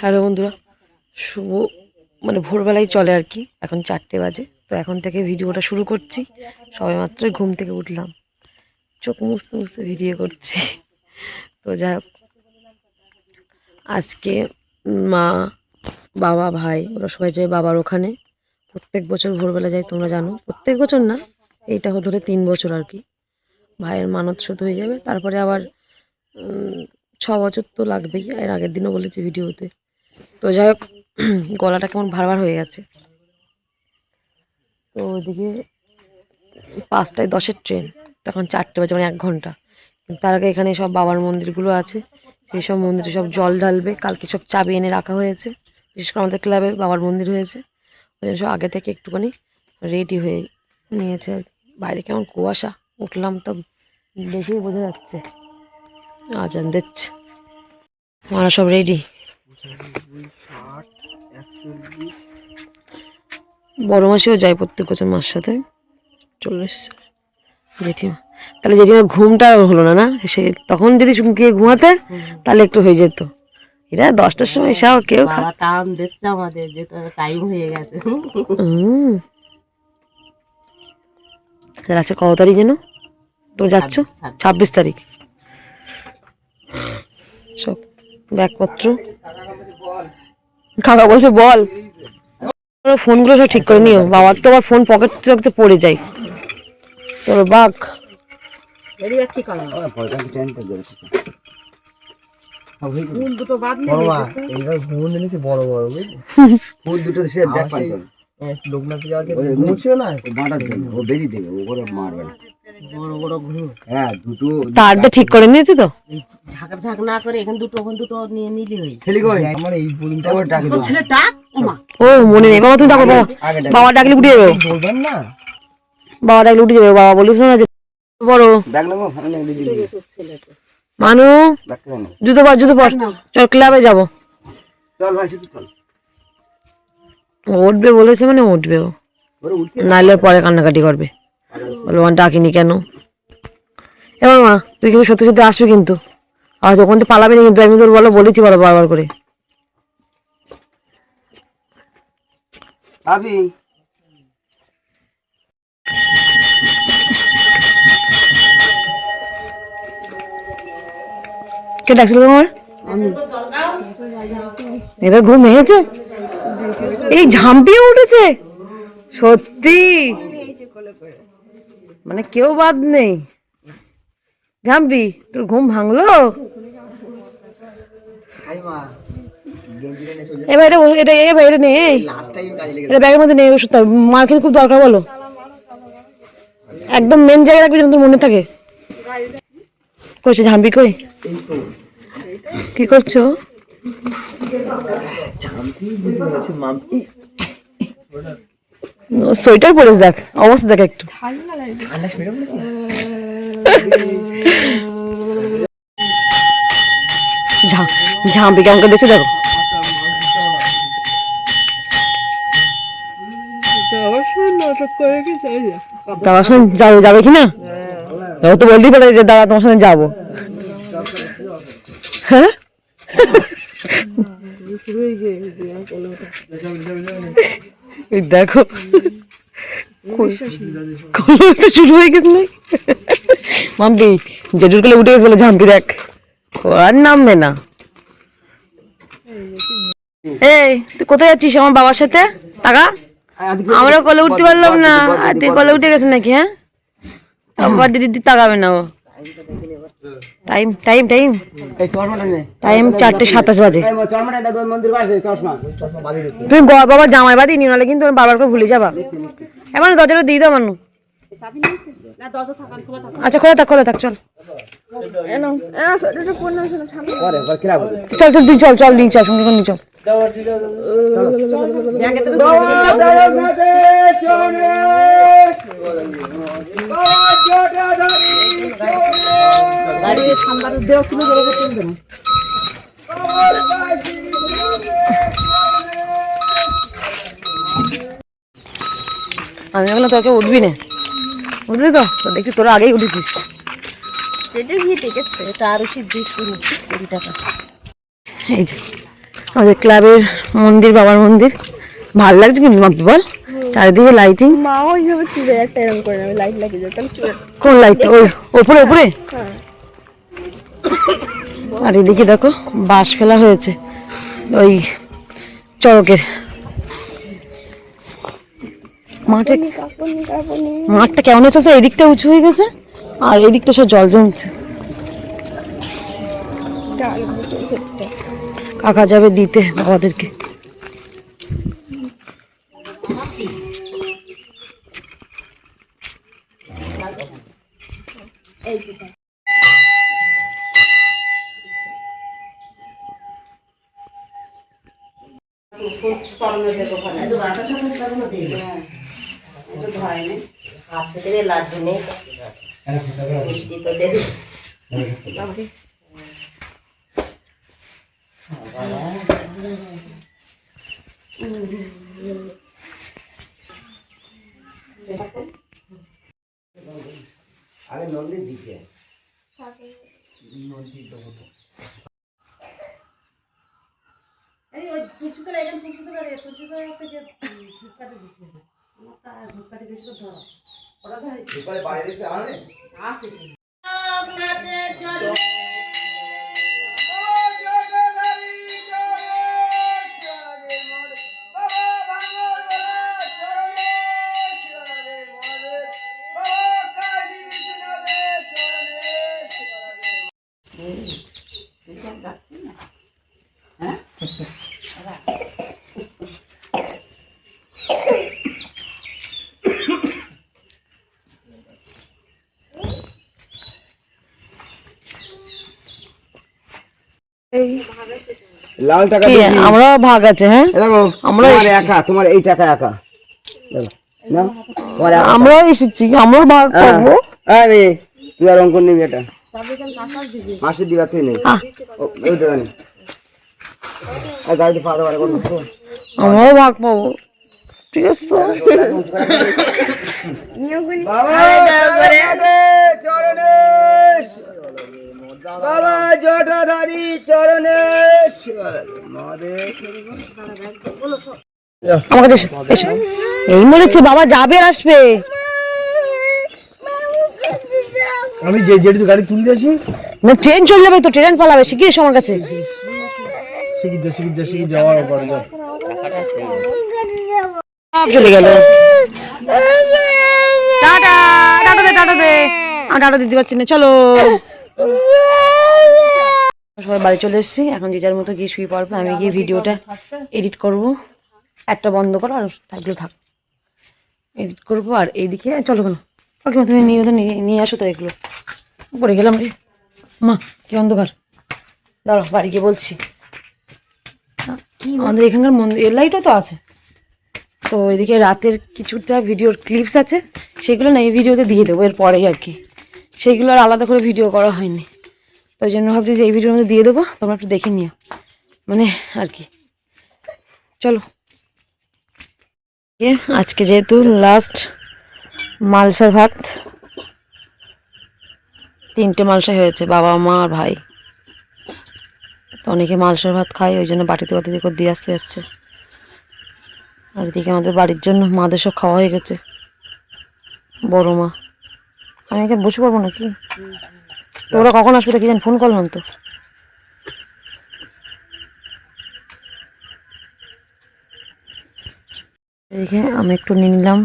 Hello বন্ধুরা, শুভ ভোরবেলায় চলে আর কি। এখন 4টে বাজে, তো এখন থেকে ভিডিওটা শুরু করছি। সবে মাত্র ঘুম থেকে উঠলাম, চোখ মুছতে মুছতে ভিডিও করছি। তো যাই হোক, আজকে মা, বাবা, ভাই ওরা সবাই যায় বাবার ওখানে। প্রত্যেক বছর ভোরবেলা যায়, তোমরা জানো। প্রত্যেক বছর না, এইটা ধরে 3 বছর আর কি। ভাইয়ের মানত শোধ হয়ে যাবে, তারপরে আবার 6 বছর তো লাগবেই। এর আগের দিনও বলেছি ভিডিওতে। তো যাই হোক, গলাটা কেমন ভার হয়ে গেছে। তো ওইদিকে 5টায় 10-এর ট্রেন, তখন 4টে বাজে, 1 ঘন্টা। কিন্তু তার আগে এখানে সব বাবার মন্দিরগুলো আছে, সেই সব মন্দিরে সব জল ঢালবে। কালকে সব চাবি এনে রাখা হয়েছে, বিশেষ করে আমাদের ক্লাবে বাবার মন্দির হয়েছে, ওই জন্য সব আগে থেকে একটুখানি রেডি হয়ে নিয়েছে আর কি। বাইরে কেমন কুয়াশা, উঠলাম তো দেখেই বোঝা যাচ্ছে। আজান দিচ্ছে, ওরা সব রেডি। বড় মাসিও যায় প্রত্যেক বছর মার সাথে, চলে এসছে জেঠিমা। তাহলে জেঠিমার ঘুমটা হলো না, না সে তখন যদি গিয়ে ঘুমাতে তাহলে একটু হয়ে যেত। এরা 10টার সময় এসে কেউ টাইম দিচ্ছে আমাদের, যে টাইম হয়ে গেছে। আচ্ছা, কত তারিখ যেন তো যাচ্ছ? 26 তারিখ। সব ব্যাগপত্র কাকা বলছে বল, ফোনগুলো সব ঠিক করে নিও। বাবার তো আবার ফোন পকেট রাখতে পড়ে যায়। তোর বাঘ তারটা ঠিক করে নিয়েছি তো, ঝাঁক না করে এখানে দুটো নিয়ে নিলে হয়েছে। ও মনে নেই বাবা, তুমি ডাকো বাবা, ডাকলে উঠে যাবো। বাবা ডাকলে উঠে যাবে, বাবা বলিস না যে বড় মানু জুতো পর চল, ক্লাবে যাবো। উঠবে বলেছে মানে উঠবে, ও নাইলে পরে কান্নাকাটি করবে, বলবো ডাকিনি কেন। এবার মা তুই কিন্তু সত্যি সত্যি আসবি কিন্তু, আর ওখান থেকে পালাবি না কিন্তু, আমি তোর বলেছি বারবার করে। কে ডাকছিল তোমার? এবার ঘুম ভেঙেছে, এই ঝাম্পিয়ে উঠেছে সত্যি, মানে কেউ বাদ নেই। ঝাম্পি, তোর ঘুম ভাঙলো? এবার এটা এটা নেই, এটা ব্যাগের মধ্যে নেই ওষুধ। মার খেতে খুব দরকার, বলো। একদম মেন জায়গায় রাখবি যেন তোর মনে থাকে। কইছে ঝাম্পি কই, কি করছো? সোয়েটার পরেছ, দেখ অবস্থা, দেখ একটু। ঝাম্পি কেমন করে দেখছে দেখো। দাদার সঙ্গে যাবে কিনা তো বলতেই পারে যে দাদা তোমার সঙ্গে যাবো। হ্যাঁ দেখো শুরু হয়ে গেছে না মাম্পি, জেঠুর কোলে উঠে গেছে বলে ঝাম্পি দেখ, আর নামবে না। এই তুই কোথায় যাচ্ছিস আমার বাবার সাথে? টাকা আমরা কোলে উঠতে পারলাম না, আর তুই কোলে উঠে গেছে নাকি? হ্যাঁ, আবার দিদি তাকাবে না। ও টাইম টাইম টাইম টাইম 4:27 বাজে। তুমি বাবা জামাই বাদি নি, নাহলে কিন্তু বাবার করে ভুলে যাবা। এমন দরজাটা দিয়ে দাও মানু। আচ্ছা খোলা থাক চল চল চল দিন চল চল দিন চল সঙ্গে করে চল। আমি বললাম তোকে উঠবি না, বুঝলি তো, দেখছি তোরা আগেই উঠেছিস। এই যে আমাদের ক্লাবের মন্দির, বাবার মন্দির। ভাল লাগছে কিন্তু মাপি বল, চারিদিকে লাইটিং। মা ওইভাবে চুলে একটা এরকম করে আমি লাইট লাগিয়ে দিই, তাহলে চুলে কোন লাইট? ওই ওপরে ওপরে। হ্যাঁ। আর এদিকে দেখো বাঁশ ফেলা হয়েছে ওই চড়কের মাঠে। মাঠটা কেমন হচ্ছে তো, এদিকটা উঁচু হয়ে গেছে আর এদিকটা সব জল জমছে। কাকা যাবে দিতে বাবাদেরকে। হাত থেকে লাড্ডু নেই মিষ্টি তো দেবে। আগে নন্দীর দিকে এই ওই তুলসীতলা এখানে তুলসীতলা রে তুলসীতলা একটা যে ধূপকাঠি দিচ্ছে আমার ধূপকাঠি বেশি করে ধরো ওরা ধরে এবারে বাইরে এসে আনে আসে আপনাদের জন্য লাল টাকা কি বেশি। আমরাও ভাগ আছে? হ্যাঁ এ দেখো আমরা তোমার এসেছি। একা, তোমার এই টাকা একা দেখো না তোমার একা। আমরাও এসেছি, আমরাও ভাগ হ্যাঁ। করবো। আরে তুই আর অঙ্কন নিবি এটা মাসের দিবা তুই নেই ওই দেবে না আর গাড়িতে পা দেওয়ার করবো তো। আমরাও ভাগ পাবো, ঠিক আছে তো? বাবা চরণেশ বাবা জটাধারী চরণেশ আমার কাছে এসো, এসো। এই মরেছে বাবা, যাবে আর আসবে। আমি যে যেটু গাড়ি তুলে দিয়েছি না ট্রেন চলে যাবে তো, ট্রেন পালাবে, শিখিয়ে এসো আমার কাছে। শিখি যাওয়ার পরে সব চলে গেল। টাটা, টাটা দে, টাটা দে। আর টাটা দিতে পারছি না, চলো। সবাই বাড়ি চলে এসেছি, এখন যে যার মতো গিয়ে শুয়ে পড়বে। আমি গিয়ে ভিডিওটা এডিট করব। একটা বন্ধ করো আর থাকলেও থাক, এডিট করবো। আর এইদিকে চলো কেন কাকিমা, তুমি নিয়ে তো নিয়ে আসো তো এগুলো। পড়ে গেলাম রে মা, কি অন্ধকার। দাঁড়াও বাড়ি গিয়ে বলছি। আমাদের এখানকার মন্দির এর লাইটও তো আছে তো। এদিকে রাতের কিছুটা ভিডিওর ক্লিপস আছে, সেগুলো না এই ভিডিওতে দিয়ে দেবো এর পরেই আর কি। সেইগুলো আর আলাদা করে ভিডিও করা হয়নি, তো ওই জন্য ভাবছি যে এই ভিডিওর মধ্যে দিয়ে দেবো, তোমরা একটু দেখে নিও মানে আর কি। চলো আজকে যেহেতু লাস্ট মালসার ভাত, 3টে মালসা হয়েছে, বাবা মা আর ভাই। তো অনেকে মালসার ভাত খায়, ওই জন্য বাটিতে বাটিতে করে দিয়ে আসতে যাচ্ছে। আর এদিকে আমাদের বাড়ির জন্য মাদের সব খাওয়া হয়ে গেছে। বড় মা, আমি এখানে বসে পড়বো নাকি? তো ওরা কখন আসবে দেখি, ফোন করলাম তো। এদিকে আমি একটু নিয়ে নিলাম।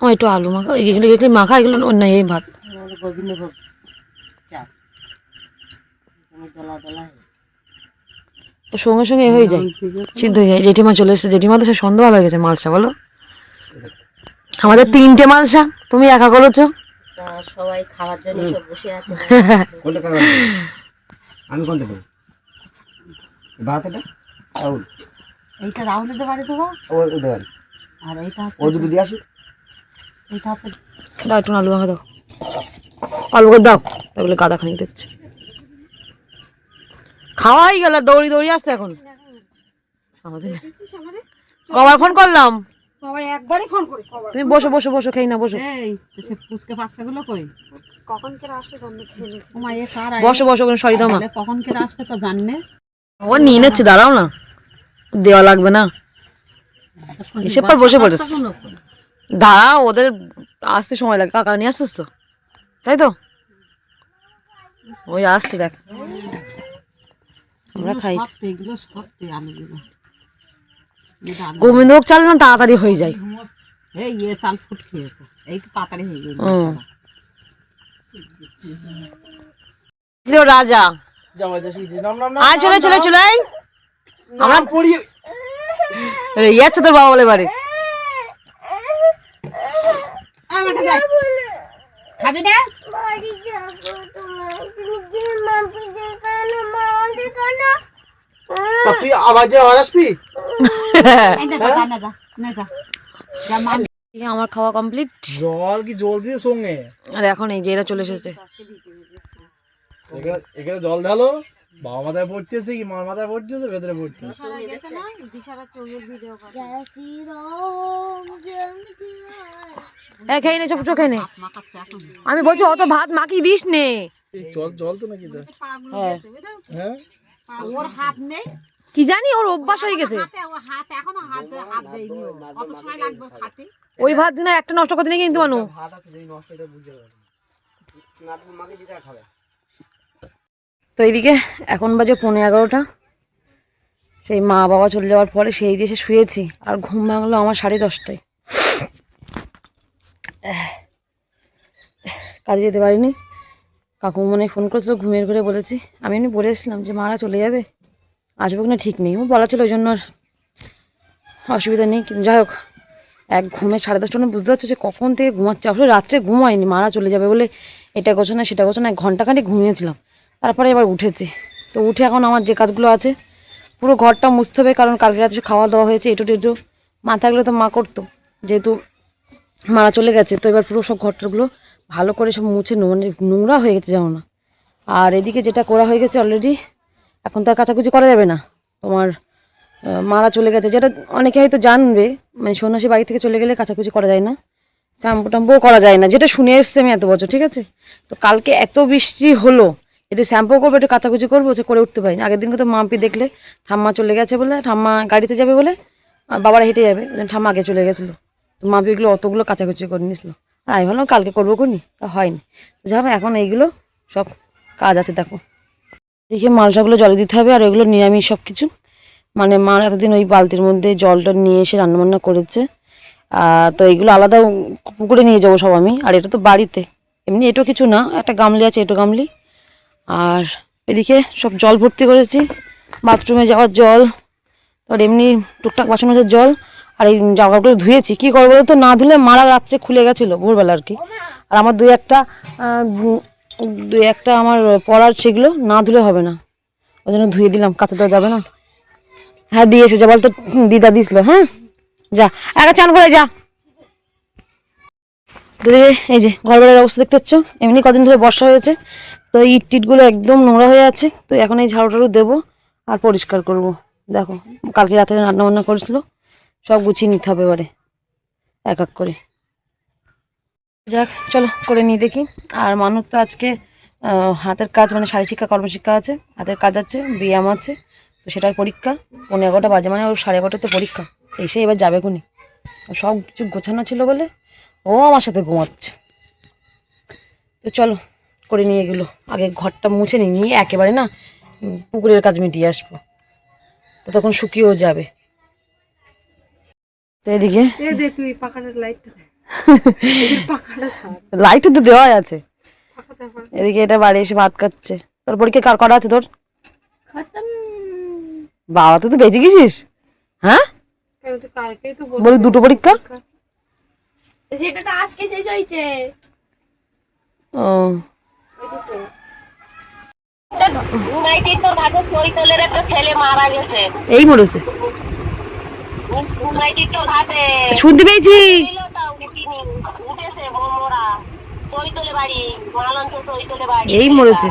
ও একটু আলু মাখা, এগুলো এগুলো মাখা, এগুলো অন্য এই ভাত। গোবিন্দভোগ চাপ দলা দলা তো সঙ্গে সঙ্গে এ হয়ে যায়, সিদ্ধ হয়ে যায়। জেঠিমা চলে এসেছে, জেঠিমা তো সে সন্ধ্যাবেলা গেছে মালসা। বলো, আমাদের 3টে মালসা, তুমি একা করেছো। তা সবাই খাওয়ার জন্য সব বসে আছে। কোনটা খাবার আমি কোনটা দেবো ভাতটা রাহুল এইটা রাহুলের বাড়ি দেবো, ও দেবেন আর এইটা ও দুটো দিয়ে আসুক। এইটা হচ্ছে দাও একটু আলু মাখা দাও, অল্প করে দাও। তাই বলে গাদা খানিক দিচ্ছে। খাওয়াই গেল, দৌড়ি দৌড়ি আসতে এখন আমাদের। কবার ফোন করলাম, বাবা একবারই ফোন করি খবর। তুমি বসো বসো বসো, খেয়ে না বসো। এই সে ফুচকা পাস্তা গুলো কই? কখন কে আসবে জানলে খেয়ে নি। ওমা এ কার আই? বসো বসো, সরি দাও মা। কখন কে আসবে তো জাননে? ও নিয়ে নিচ্ছে, দাঁড়াও না, দেওয়া লাগবে না। এসে পর বসে পড়েছ, দাঁড়াও, ওদের আসতে সময় লাগে। কাকা নিয়ে আসছিস তো, তাই তো? ওই আসছে দেখ, আমরা খাই। এগুলো সত্যি আলুগুলো গোবিন্দভোগ চাল না তাড়াতাড়ি হয়ে যায়। এই এ চাল ফুট খেয়েছে, এই তো তাড়াতাড়ি হয়ে গেল। রাজা আয়, চলে চলে চলে আয়। আমরা পড়ি যাচ্ছে তোর বাবা বলে বাড়ি। খাবি না? তুই আবার যে আসবি? আমার খাওয়া কমপ্লিট। জল কি জল দিয়ে সঙ্গে? আর এখন এই যে এরা চলে এসেছে। এখানে জল ঢালো। বাবা মাথায় পড়তেছে কি মার মাথায় পড়তেছে, ভেতরে পড়তেছে। খেয়ে নে, চুপ চুপ খেয়ে নে। আমি বলছি অত ভাত মাখিয়ে দিস নে। জল জল তো নাকি? হ্যাঁ, ওর হাত নেই কি জানি, ওর অভ্যাস হয়ে গেছে। ও হাত এখনো হাত দেয়নি। কত সময় লাগবে খাতে? ওই ভাত না একটা নষ্ট করতে নেই কিন্তু মানু। ভাত আছে যদি নষ্ট হয়ে বুঝতে পারবে না, তুমি মাকে দিতে খাবে। তো এইদিকে এখন বাজে 11:30। সেই মা বাবা চলে যাওয়ার পরে সেই যে এসে শুয়েছি, আর ঘুম ভাঙলো আমার 10:30টায়। কাজে যেতে পারিনি। কাকু মনে ফোন করেছিল, ঘুমের ঘরে বলেছি। আমি এমনি বলে এসেছিলাম যে মারা চলে যাবে, আসবে কিনা ঠিক নেই। ও বলা ছিল, ওই জন্য আর অসুবিধা নেই। কিন্তু যাই হোক, এক ঘুমে 10:30টা বুঝতে পারছো যে কখন থেকে ঘুমাচ্ছে। আসলে রাত্রে ঘুমায়নি, মারা চলে যাবে বলে এটা করছো না সেটা করছো না, 1 ঘন্টাখানিক ঘুমিয়েছিলাম। তারপরে এবার উঠেছি। তো উঠে এখন আমার যে কাজগুলো আছে, পুরো ঘরটা মুছতে হবে, কারণ কালকে রাতে খাওয়া দাওয়া হয়েছে। এটু টেটু মা থাকলে তো মা করতো, যেহেতু মারা চলে গেছে। তো এবার পুরো সব ঘরটাগুলো ভালো করে সব মুছে মানে নোংরা হয়ে গেছে জানো না। আর এদিকে যেটা করা হয়ে গেছে অলরেডি, এখন তো আর কাচাকুচি করা যাবে না। তোমার মারা চলে গেছে, যেটা অনেকে হয়তো জানবে, মানে সন্ন্যাসী বাড়ি থেকে চলে গেলে কাচাকুচি করা যায় না, শ্যাম্পু ট্যাম্পুও করা যায় না, যেটা শুনে এসছে আমি এত বছর। ঠিক আছে, তো কালকে এত বৃষ্টি হলো, একটু শ্যাম্পু করবো একটু কাচাকুচি করবো, সে করে উঠতে পারিনি। আগের দিনকে তো মাম্পি দেখলে ঠাম্মা চলে গেছে বলে, ঠাম্মা গাড়িতে যাবে বলে, বাবারা হেঁটে যাবে, ঠাম্মা আগে চলে গেছিলো। তো মাম্পি এগুলো অতগুলো কাচাকুচি করে নিয়েছিল। আর আমি ভাবলাম কালকে করবো কোনি, তা হয়নি। যাই হোক, এখন এইগুলো সব কাজ আছে। দেখো দেখে মালসাগুলো জলে দিতে হবে, আর ওইগুলো নিরামিষ সব কিছু। মানে মা এতদিন ওই বালতির মধ্যে জলটা নিয়ে এসে রান্নাবান্না করেছে। তো এইগুলো আলাদা পুকুরে নিয়ে যাবো সব আমি। আর এটা তো বাড়িতে, এমনি এটো কিছু না, একটা গামলি আছে, এটো গামলি। আর এদিকে সব জল ভর্তি করেছি, বাথরুমে যাওয়ার জল, আর এমনি টুকটাক বাসন মাজার জল। আর এই জামাগুলো ধুয়েছি, কী করবো তো, না ধুলে মারা রাত্রে খুলে গেছিলো ভোরবেলা আর কি। আর আমার দুই একটা আমার পড়ার, সেগুলো না ধুলে হবে না, ওই জন্য ধুয়ে দিলাম। কাঁচা দেওয়া যাবে না। হ্যাঁ দিয়ে এসে জল তো দিদা দিছিল। হ্যাঁ যা একা চান করে যা। এই যে ঘর বাড়ির অবস্থা দেখতে পাচ্ছ, এমনি কদিন ধরে বর্ষা হয়েছে, তো ইট টিটগুলো একদম নোংরা হয়ে আছে। তো এখন এই ঝাড়ু টাড়ু দেবো আর পরিষ্কার করব। দেখো কালকে রাতে রান্না বান্না করেছিল, সব গুছিয়ে নিতে হবে এবারে এক এক করে। যাক চলো করে নিয়ে দেখি। আর মানুষ তো আজকে হাতের কাজ, মানে শারীর শিক্ষা কর্মশিক্ষা আছে, হাতের কাজ আছে, ব্যায়াম আছে, তো সেটার পরীক্ষা 11:30 বাজে, মানে ওর 11:30তে পরীক্ষা। এসে এবার যাবে খুনি, সব কিছু গোছানো ছিল বলে ও আমার সাথে ঘুমাচ্ছে। তো চলো করে নিয়ে গেলো, আগে ঘরটা মুছে নিয়ে একেবারে না পুকুরের কাজ মিটিয়ে আসবো, তো তখন শুকিয়েও যাবে। তো এদিকে তুই পাখাটার লাইটটা দে, পাখাটা ছাড়, লাইটটা তো দেওয়াই আছে। এদিকে এটা বাড়ি এসে ভাত খাচ্ছে। তোর পরীক্ষা কার করা আছে তোর? বাবা তুই তো বেঁচে গেছিস। হ্যাঁ বলি 2টো পরীক্ষা। সেটা তো আজকে শেষ হয়েছে। ও এই মরেছে, শুনতে পেয়েছি। এই মরেছে,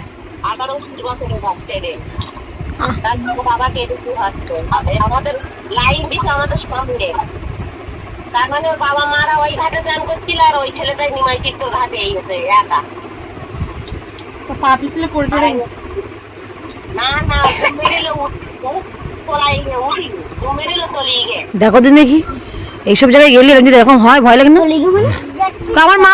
আমাদের লাইন দিচ্ছে আমাদের সামনে। তার মানে ওর বাবা মারা ওই ঘাটে চান করছিল আর ওই ছেলেটাই নিমাই তীর্থ ঘাটে এই গেছে একা। তো পা পিছলে পড়ে টড়ে না না মেরেলো তোলাই উঠি মেরেলো তলিয়ে গে। দেখো দিন দেখি এইসব জায়গায় গেলে এরকম যদি এরকম হয় ভয় লাগে না? তো আমার মা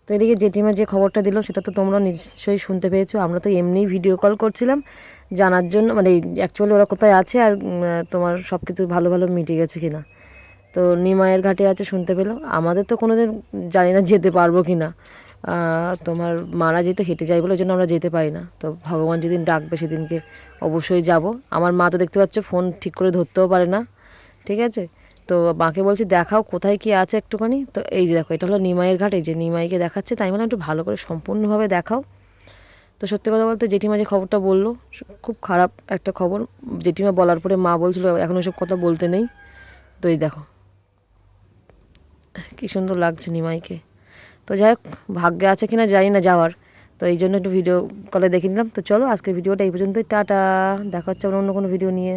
তো এদিকে জেঠিমা যে খবরটা দিল সেটা তো তোমরা নিশ্চয়ই শুনতে পেয়েছো। আমরা তো এমনিই ভিডিও কল করছিলাম জানার জন্য, মানে অ্যাকচুয়ালি ওরা কোথায় আছে আর তোমার সব কিছু ভালো ভালো মিটে গেছে কিনা। তো নিমাইয়ের ঘাটে আছে শুনতে পেলো। আমাদের তো কোনো দিন জানি না যেতে পারবো কি না, তোমার মারা যেতে হেঁটে যায় বলে ওই জন্য আমরা যেতে পারি না। তো ভগবান যেদিন ডাকবে সেদিনকে অবশ্যই যাব। আমার মা তো দেখতে পাচ্ছ ফোন ঠিক করে ধরতেও পারে না, ঠিক আছে। তো মাকে বলছি দেখাও কোথায় কি আছে একটুখানি। তো এই যে দেখো এটা হলো নিমাইয়ের ঘাট, এই যে নিমাইকে দেখাচ্ছে, তাই মানে একটু ভালো করে সম্পূর্ণভাবে দেখাও। তো সত্যি কথা বলতে জেঠিমা যে খবরটা বললো খুব খারাপ একটা খবর। জেঠিমা বলার পরে মা বলছিল এখন ওইসব কথা বলতে নেই। তো এই দেখো কী সুন্দর লাগছে নিমাইকে। তো যাই হোক ভাগ্যে আছে কিনা জানি না যাওয়ার, তো এই জন্য একটু ভিডিও কলে দেখে নিলাম। তো চলো আজকের ভিডিওটা এই পর্যন্তই, টাটা, দেখা হচ্ছে আমরা অন্য কোনো ভিডিও নিয়ে।